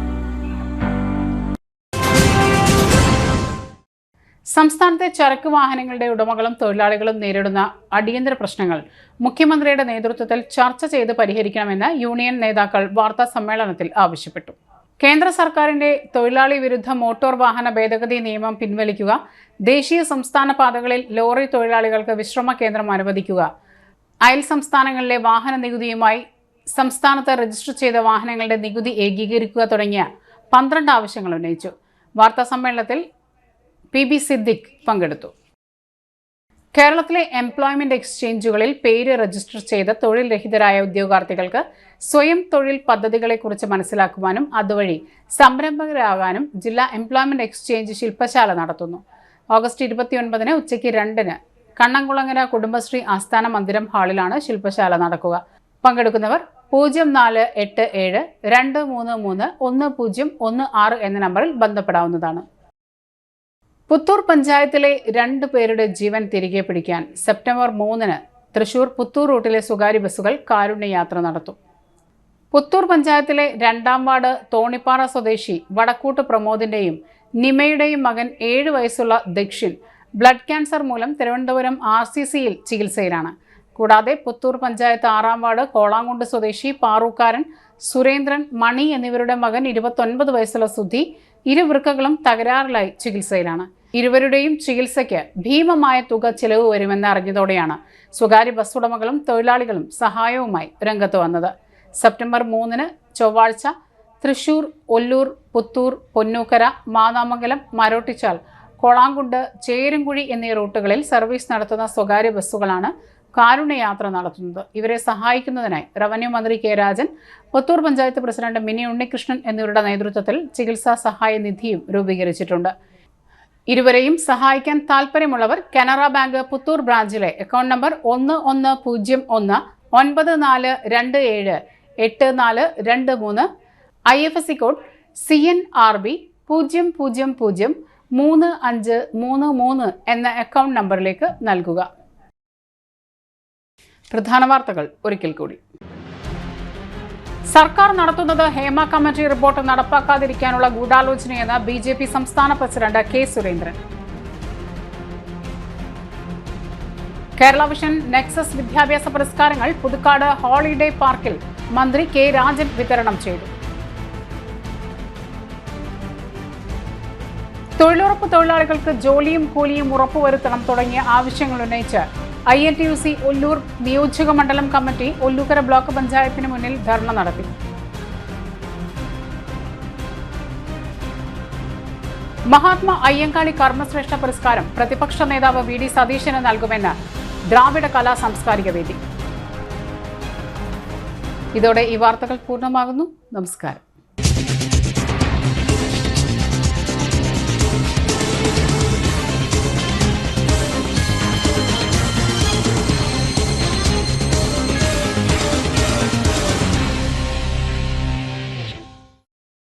സംസ്ഥാനത്തെ ചരക്ക് വാഹനങ്ങളുടെ ഉടമകളും തൊഴിലാളികളും നേരിടുന്ന അടിയന്തര പ്രശ്നങ്ങൾ മുഖ്യമന്ത്രിയുടെ നേതൃത്വത്തിൽ ചർച്ച ചെയ്ത് പരിഹരിക്കണമെന്ന് യൂണിയൻ നേതാക്കൾ വാർത്താ സമ്മേളനത്തിൽ ആവശ്യപ്പെട്ടു. കേന്ദ്ര സർക്കാരിന്റെ തൊഴിലാളി വിരുദ്ധ മോട്ടോർ വാഹന ഭേദഗതി നിയമം പിൻവലിക്കുക, ദേശീയ സംസ്ഥാന പാതകളിൽ ലോറി തൊഴിലാളികൾക്ക് വിശ്രമ കേന്ദ്രം അനുവദിക്കുക, അയൽ സംസ്ഥാനങ്ങളിലെ വാഹന നികുതിയുമായി സംസ്ഥാനത്ത് രജിസ്റ്റർ ചെയ്ത വാഹനങ്ങളുടെ നികുതി ഏകീകരിക്കുക തുടങ്ങിയ 12 ആവശ്യങ്ങൾ ഉന്നയിച്ചു. വാർത്താ സമ്മേളനത്തിൽ PB സിദ്ദിഖ് പങ്കെടുത്തു. കേരളത്തിലെ എംപ്ലോയ്മെന്റ് എക്സ്ചേഞ്ചുകളിൽ പേര് രജിസ്റ്റർ ചെയ്ത തൊഴിൽ രഹിതരായ ഉദ്യോഗാർത്ഥികൾക്ക് സ്വയം തൊഴിൽ പദ്ധതികളെക്കുറിച്ച് മനസ്സിലാക്കുവാനും അതുവഴി സംരംഭകരാകാനും ജില്ലാ എംപ്ലോയ്മെന്റ് എക്സ്ചേഞ്ച് ശില്പശാല നടത്തുന്നു. ഓഗസ്റ്റ് 29 ഉച്ചയ്ക്ക് 2 കണ്ണംകുളങ്ങര കുടുംബശ്രീ ആസ്ഥാന മന്ദിരം ഹാളിലാണ് ശില്പശാല നടക്കുക. പങ്കെടുക്കുന്നവർ 048723311016 എന്ന നമ്പറിൽ ബന്ധപ്പെടാവുന്നതാണ്. പുത്തൂർ പഞ്ചായത്തിലെ 2 പേരുടെ ജീവൻ തിരികെ പിടിക്കാൻ സെപ്റ്റംബർ 3 തൃശൂർ പുത്തൂർ റൂട്ടിലെ സ്വകാര്യ ബസ്സുകൾ കാരുണ്യയാത്ര നടത്തും. പുത്തൂർ പഞ്ചായത്തിലെ 2ാം വാർഡ് തോണിപ്പാറ സ്വദേശി വടക്കൂട്ട് പ്രമോദിന്റെയും നിമയുടെയും മകൻ 7 വയസ്സുള്ള ദക്ഷിൻ ബ്ലഡ് ക്യാൻസർ മൂലം തിരുവനന്തപുരം RCCയിൽ ചികിത്സയിലാണ്. കൂടാതെ പുത്തൂർ പഞ്ചായത്ത് 6ാം വാർഡ് കോളാങ്കുണ്ട് സ്വദേശി പാറൂക്കാരൻ സുരേന്ദ്രൻ മണി എന്നിവരുടെ മകൻ 29 വയസ്സുള്ള സുധി ഇരുവൃക്കകളും തകരാറിലായി ചികിത്സയിലാണ്. ഇരുവരുടെയും ചികിത്സയ്ക്ക് ഭീമമായ തുക ചിലവ് വരുമെന്ന് അറിഞ്ഞതോടെയാണ് സ്വകാര്യ ബസ് ഉടമകളും തൊഴിലാളികളും സഹായവുമായി രംഗത്ത് വന്നത്. സെപ്റ്റംബർ 3 ചൊവ്വാഴ്ച തൃശൂർ, ഒല്ലൂർ, പുത്തൂർ, പൊന്നൂക്കര, മാന്നാമംഗലം, മരോട്ടിച്ചാൽ, കോളാങ്കുണ്ട്, ചേരുംകുഴി എന്നീ റൂട്ടുകളിൽ സർവീസ് നടത്തുന്ന സ്വകാര്യ ബസ്സുകളാണ് കാരുണ്യയാത്ര നടത്തുന്നത്. ഇവരെ സഹായിക്കുന്നതിനായി റവന്യൂ മന്ത്രി കെ രാജൻ, പുത്തൂർ പഞ്ചായത്ത് പ്രസിഡന്റ് മിനി ഉണ്ണികൃഷ്ണൻ എന്നിവരുടെ നേതൃത്വത്തിൽ ചികിത്സാ സഹായ നിധിയും രൂപീകരിച്ചിട്ടുണ്ട്. ഇരുവരെയും സഹായിക്കാൻ താൽപ്പര്യമുള്ളവർ കാനറ ബാങ്ക് പുത്തൂർ ബ്രാഞ്ചിലെ account number 1101-278423 IFSC code CNRB 0003533 എന്ന അക്കൗണ്ട് നമ്പറിലേക്ക് നൽകുക. പ്രധാന വാർത്തകൾ ഒരിക്കൽ കൂടി. സർക്കാർ നടത്തുന്നത് ഹേമ കമ്മിറ്റി റിപ്പോർട്ട് നടപ്പാക്കാതിരിക്കാനുള്ള ഗൂഢാലോചനയെന്ന് BJP സംസ്ഥാന president K. Surendran. Kerala vision nexus വിദ്യാഭ്യാസ പുരസ്കാരങ്ങൾ പുതുക്കാട് ഹോളിഡേ പാർക്കിൽ മന്ത്രി K. രാജൻ വിതരണം ചെയ്തു. തൊഴിലുറപ്പ് തൊഴിലാളികൾക്ക് ജോലിയും കൂലിയും ഉറപ്പുവരുത്തണം തുടങ്ങിയ ആവശ്യങ്ങൾ ഉന്നയിച്ച് INTUC ഒല്ലൂർ നിയോജക മണ്ഡലം കമ്മിറ്റി ഒല്ലൂക്കര ബ്ലോക്ക് പഞ്ചായത്തിന് മുന്നിൽ ധർണ നടത്തി. മഹാത്മാ അയ്യങ്കാളി കർമ്മശ്രേഷ്ഠ പുരസ്കാരം പ്രതിപക്ഷ നേതാവ് VD സതീശന് നൽകുമെന്ന് ദ്രാവിഡ കലാ സാംസ്കാരിക വേദി. ഇതോടെ ഈ വാർത്തകൾ പൂർണ്ണമാകുന്നു. നമസ്കാരം.